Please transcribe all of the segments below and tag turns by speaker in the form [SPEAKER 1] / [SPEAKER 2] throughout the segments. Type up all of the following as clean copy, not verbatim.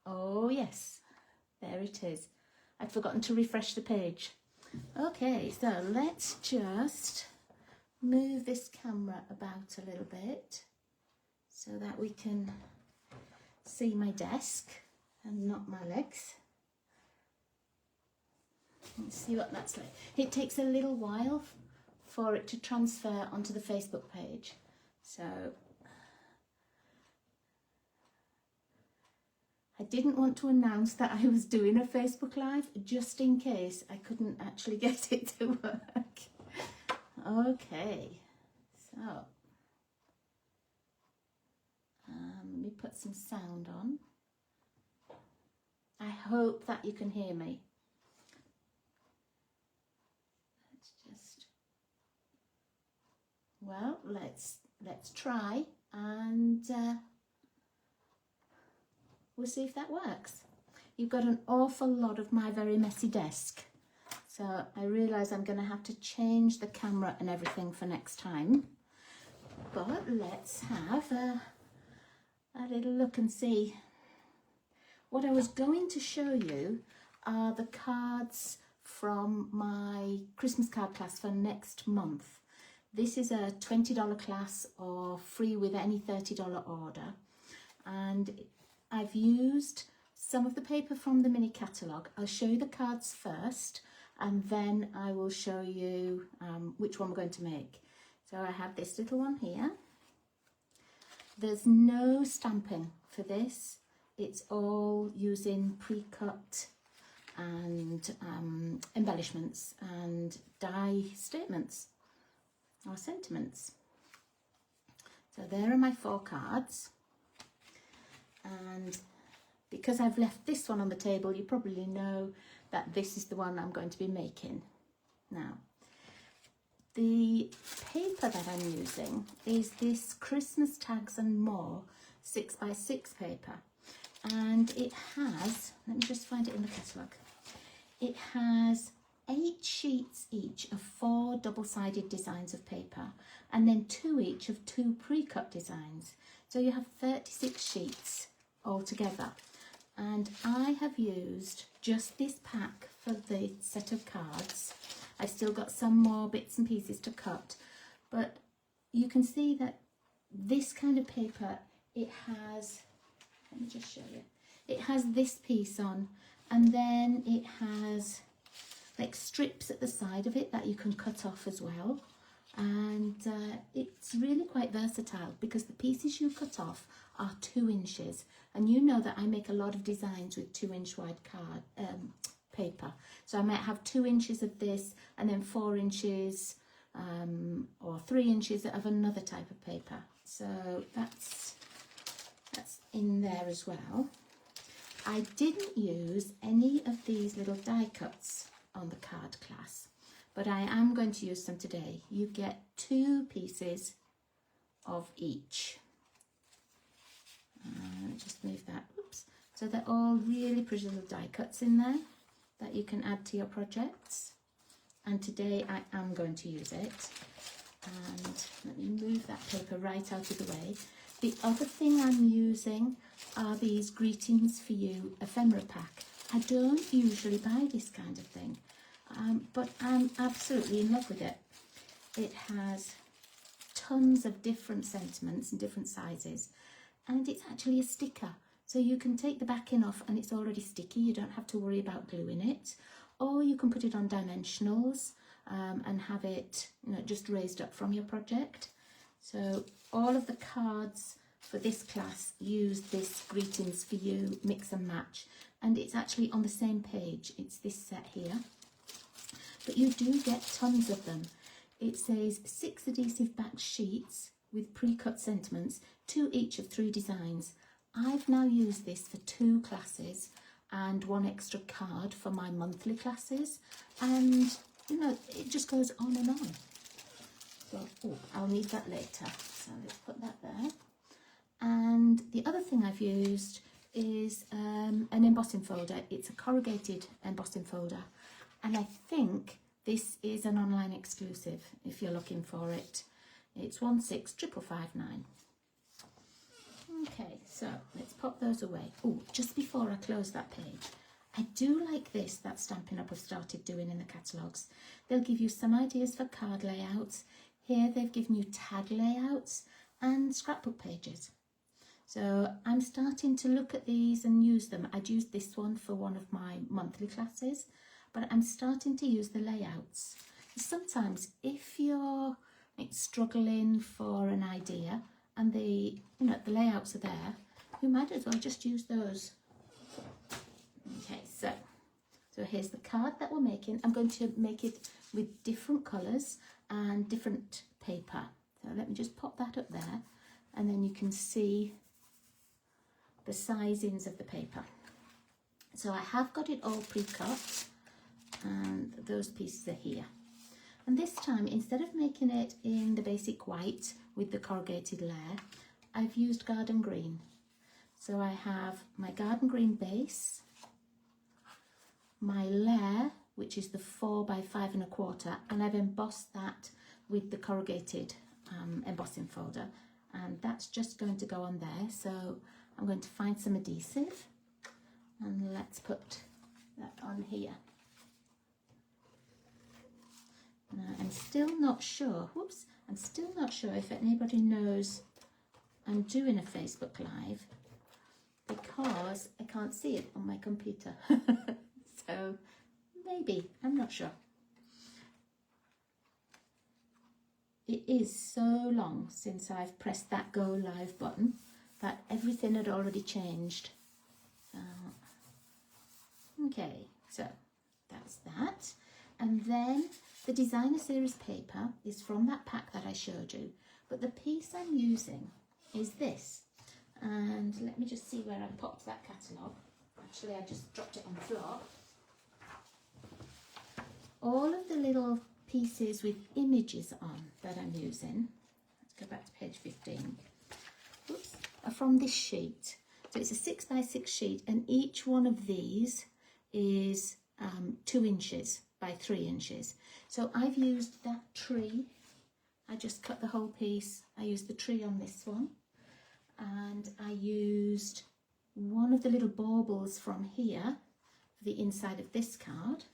[SPEAKER 1] Oh yes, there it is. I'd forgotten to refresh the page. Okay, so let's just move this camera about a little bit so that we can see my desk and not my legs. Let's see what that's like. It takes a little while for it to transfer onto the Facebook page. So I didn't want to announce that I was doing a Facebook Live just in case I couldn't actually get it to work. Okay, so let me put some sound on. I hope that you can hear me. Well, let's try, and we'll see if that works. You've got an awful lot of my very messy desk, so I realise I'm going to have to change the camera and everything for next time. But let's have a little look and see. What I was going to show you are the cards from my Christmas card class for next month. This is a $20 class or free with any $30 order, and I've used some of the paper from the mini catalogue. I'll show you the cards first, and then I will show you which one we're going to make. So I have this little one here. There's no stamping for this. It's all using pre-cut and embellishments and die statements or sentiments. So there are my 4 cards, and because I've left this one on the table, you probably know that this is the one I'm going to be making. Now, the paper that I'm using is this Christmas Tags and More 6x6 paper, and it has, let me just find it in the catalogue, it has 8 sheets each of 4 double-sided designs of paper, and then 2 each of 2 pre-cut designs. So you have 36 sheets altogether. And I have used just this pack for the set of cards. I've still got some more bits and pieces to cut, but you can see that this kind of paper, it has, let me just show you, it has this piece on, and then it has like strips at the side of it that you can cut off as well, and it's really quite versatile because the pieces you cut off are 2 inches, and you know that I make a lot of designs with 2-inch wide card paper, so I might have 2 inches of this and then 4 inches or 3 inches of another type of paper. So that's in there as well. I didn't use any of these little die cuts on the card class, but I am going to use them today. You get 2 pieces of each. Just move that, oops. So they're all really pretty little die cuts in there that you can add to your projects, and today I am going to use it. And let me move that paper right out of the way. The other thing I'm using are these Greetings for You ephemera pack. I don't usually buy this kind of thing, but I'm absolutely in love with it. It has tons of different sentiments and different sizes, and it's actually a sticker. So you can take the backing off and it's already sticky. You don't have to worry about gluing it, or you can put it on dimensionals and have it, just raised up from your project. So all of the cards for this class use this Greetings for You mix and match, and it's actually on the same page. It's this set here, but you do get tons of them. It says 6 adhesive back sheets with pre-cut sentiments, 2 each of 3 designs. I've now used this for 2 classes and 1 extra card for my monthly classes, and it just goes on and on. So I'll need that later, so let's put that there. And the other thing I've used is an embossing folder. It's a corrugated embossing folder, and I think this is an online exclusive if you're looking for it. It's 16559. Okay, so let's pop pop those away. Oh, just before I close that page, I do like this, that Stampin' Up! I've started doing in the catalogues. They'll give you some ideas for card layouts. Here they've given you tag layouts and scrapbook pages. So I'm starting to look at these and use them. I'd used this one for one of my monthly classes, but I'm starting to use the layouts. Sometimes if you're struggling for an idea and the layouts are there, you might as well just use those. Okay, so here's the card that we're making. I'm going to make it with different colours and different paper. So let me just pop that up there, and then you can see the sizings of the paper. So I have got it all pre-cut, and those pieces are here. And this time, instead of making it in the basic white with the corrugated layer, I've used garden green. So I have my garden green base, my layer, which is the 4 by 5 1/4, and I've embossed that with the corrugated embossing folder, and that's just going to go on there. So I'm going to find some adhesive, and let's put that on here. Now, I'm still not sure if anybody knows I'm doing a Facebook Live, because I can't see it on my computer. So maybe, I'm not sure. It is so long since I've pressed that go live button that everything had already changed. Okay, so that's that. And then the designer series paper is from that pack that I showed you, but the piece I'm using is this. And let me just see where I popped that catalogue. Actually, I just dropped it on the floor. All of the little pieces with images on that I'm using, let's go back to page 15, oops, are from this sheet. So it's a 6 by 6 sheet, and each one of these is 2 inches by 3 inches. So I've used that tree. I just cut the whole piece. I used the tree on this one, and I used one of the little baubles from here for the inside of this card.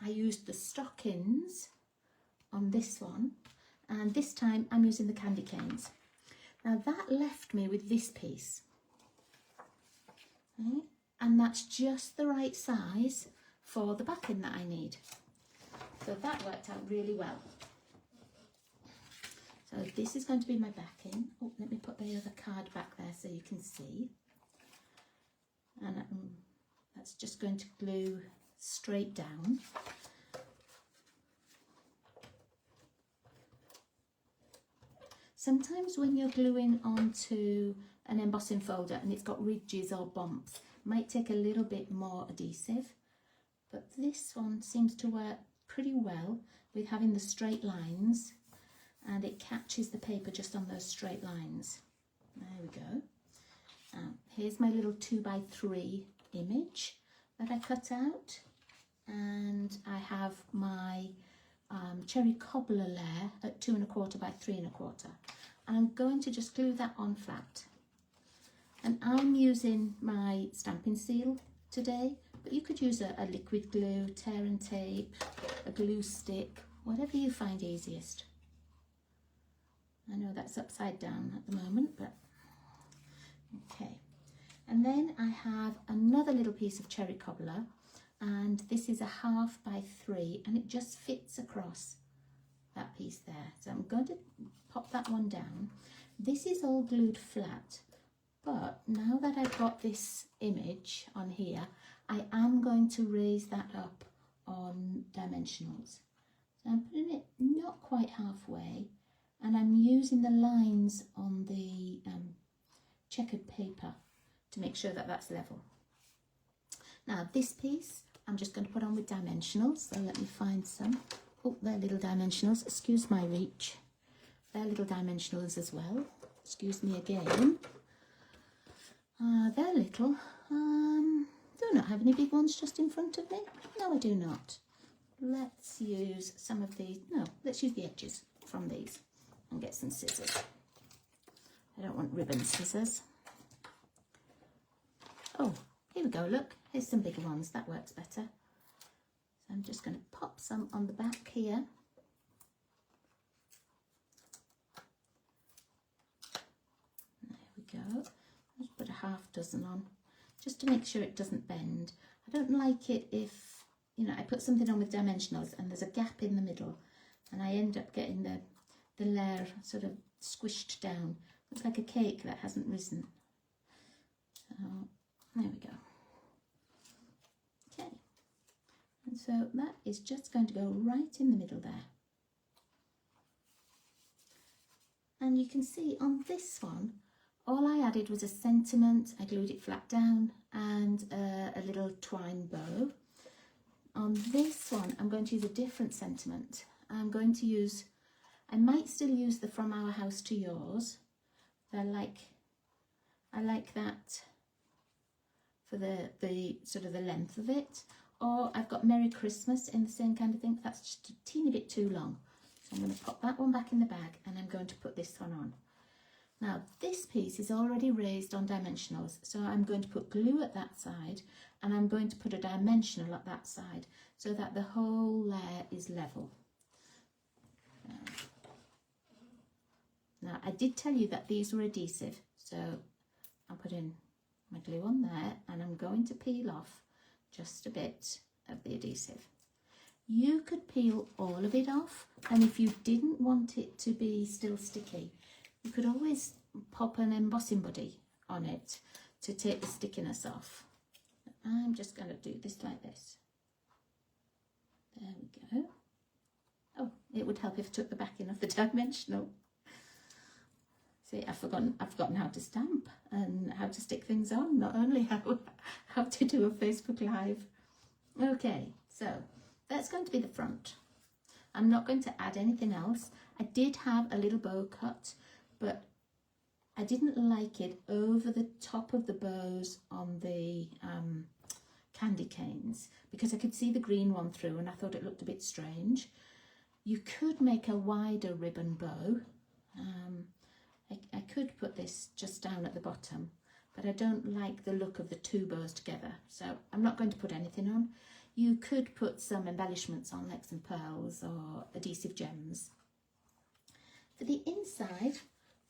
[SPEAKER 1] I used the stockings on this one, and this time I'm using the candy canes. Now that left me with this piece, okay? And that's just the right size for the backing that I need. So that worked out really well. So this is going to be my backing. Oh, let me put the other card back there so you can see. And that's just going to glue straight down. Sometimes when you're gluing onto an embossing folder and it's got ridges or bumps, it might take a little bit more adhesive, but this one seems to work pretty well with having the straight lines, and it catches the paper just on those straight lines. There we go. Here's my little 2 by 3 image that I cut out, and I have my cherry cobbler layer at 2 1/4 by 3 1/4, and I'm going to just glue that on flat. And I'm using my stamping seal today, but you could use a liquid glue, tear and tape, a glue stick, whatever you find easiest. I know that's upside down at the moment, but okay. And then I have another little piece of cherry cobbler, and this is a 1/2 by 3, and it just fits across that piece there. So I'm going to pop that one down. This is all glued flat, but now that I've got this image on here, I am going to raise that up on dimensionals. So I'm putting it not quite halfway, and I'm using the lines on the checkered paper to make sure that that's level. Now this piece I'm just going to put on with dimensionals, so let me find some. Oh, they're little dimensionals, excuse my reach. They're little dimensionals as well, excuse me again. They're little. Do not have any big ones just in front of me. No, I do not. Let's use some of these. No, let's use the edges from these and get some scissors. I don't want ribbon scissors. Oh, here we go, look, here's some bigger ones, that works better. So I'm just going to pop some on the back here. There we go. Let's put a half dozen on, just to make sure it doesn't bend. I don't like it if, you know, I put something on with dimensionals and there's a gap in the middle and I end up getting the layer sort of squished down. Looks like a cake that hasn't risen. So there we go. Okay, and so that is just going to go right in the middle there. And you can see on this one, all I added was a sentiment. I glued it flat down and a little twine bow. On this one, I'm going to use a different sentiment. I'm going to use, I might still use the From Our House to Yours. I like that for the sort of the length of it. Or I've got Merry Christmas in the same kind of thing. That's just a teeny bit too long. So I'm going to pop that one back in the bag and I'm going to put this one on. Now this piece is already raised on dimensionals, so I'm going to put glue at that side and I'm going to put a dimensional at that side so that the whole layer is level. Now I did tell you that these were adhesive, so I'll put in my glue on there and I'm going to peel off just a bit of the adhesive. You could peel all of it off, and if you didn't want it to be still sticky, you could always pop an embossing buddy on it to take the stickiness off. I'm just going to do this like this. There we go. Oh, it would help if I took the backing of the dimensional. See, I've forgotten how to stamp and how to stick things on, not only how to do a Facebook Live. Okay, so that's going to be the front. I'm not going to add anything else. I did have a little bow cut, but I didn't like it over the top of the bows on the candy canes because I could see the green one through and I thought it looked a bit strange. You could make a wider ribbon bow. I could put this just down at the bottom, but I don't like the look of the two bows together, so I'm not going to put anything on. You could put some embellishments on, like some pearls or adhesive gems. For the inside,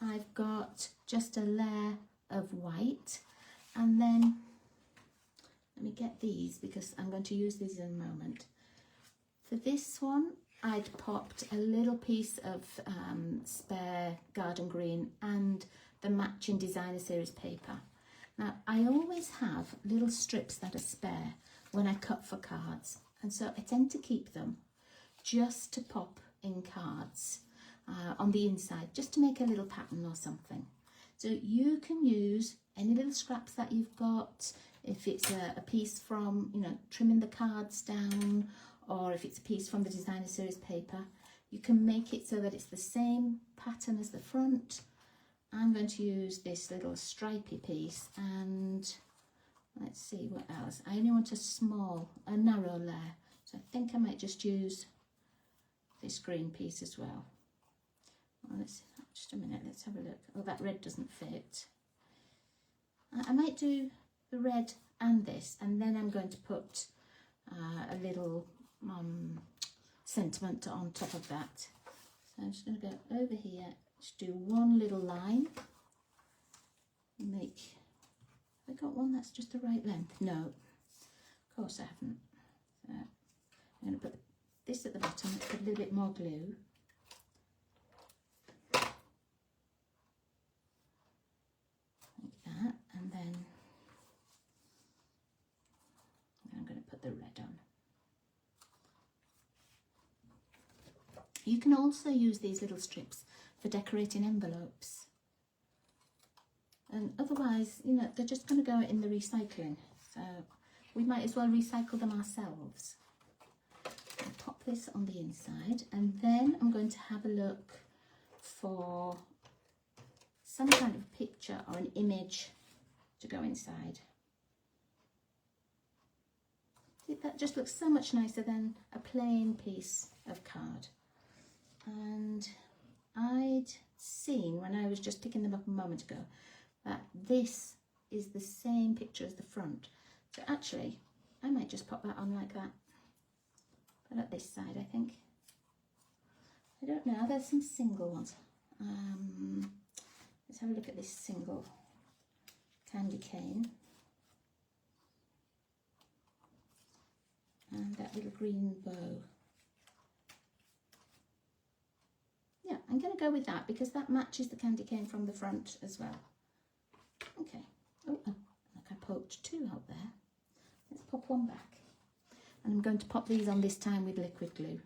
[SPEAKER 1] I've got just a layer of white, and then let me get these because I'm going to use these in a moment. For this one, I'd popped a little piece of spare garden green and the matching designer series paper. Now, I always have little strips that are spare when I cut for cards, and so I tend to keep them just to pop in cards on the inside, just to make a little pattern or something. So you can use any little scraps that you've got, if it's a piece from, you know, trimming the cards down, or if it's a piece from the designer series paper, you can make it so that it's the same pattern as the front. I'm going to use this little stripy piece, and let's see what else. I only want a narrow layer, so I think I might just use this green piece as well. Well, let's just a minute, let's have a look. Oh, that red doesn't fit. I might do the red and this, and then I'm going to put a little sentiment on top of that. So I'm just going to go over here, just do one little line, make, have I got one that's just the right length? No, of course I haven't. So I'm going to put this at the bottom, put a little bit more glue. Like that, and then I'm going to put the red on. You can also use these little strips for decorating envelopes. And otherwise, you know, they're just going to go in the recycling. So we might as well recycle them ourselves. I'll pop this on the inside, and then I'm going to have a look for some kind of picture or an image to go inside. See, that just looks so much nicer than a plain piece of card. And I'd seen when I was just picking them up a moment ago that this is the same picture as the front. So actually, I might just pop that on like that. But at this side, I think. I don't know, there's some single ones. Let's have a look at this single candy cane. And that little green bow. Yeah, I'm going to go with that because that matches the candy cane from the front as well. Okay. Oh, look, I poked two out there. Let's pop one back. And I'm going to pop these on this time with liquid glue.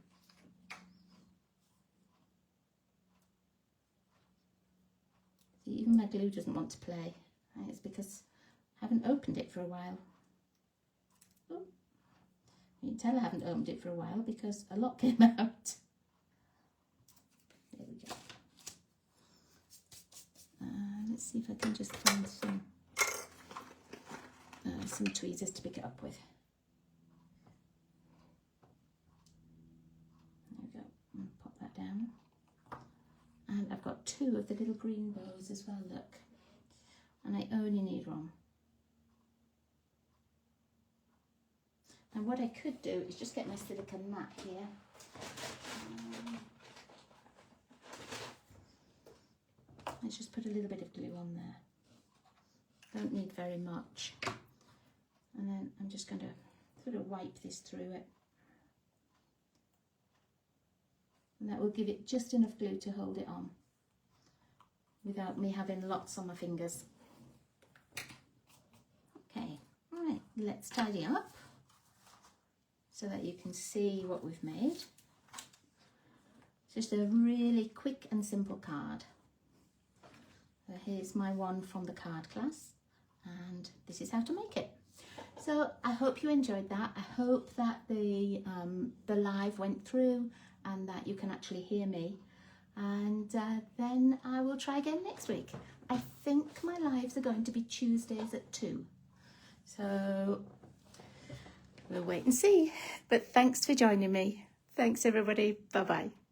[SPEAKER 1] See, even my glue doesn't want to play. Right? It's because I haven't opened it for a while. Oh. You can tell I haven't opened it for a while because a lot came out. There we go. Let's see if I can just find some tweezers to pick it up with. There we go. Pop that down. And I've got two of the little green bows as well, look. And I only need one. And what I could do is just get my silicone mat here. Let's just put a little bit of glue on there. Don't need very much. And then I'm just going to sort of wipe this through it. And that will give it just enough glue to hold it on without me having lots on my fingers. Okay, all right, let's tidy up so that you can see what we've made. It's just a really quick and simple card. So here's my one from the card class, and this is how to make it. So I hope you enjoyed that. I hope that the live went through and that you can actually hear me. And then I will try again next week. I think my lives are going to be Tuesdays at 2. So we'll wait and see. But thanks for joining me. Thanks everybody. Bye-bye.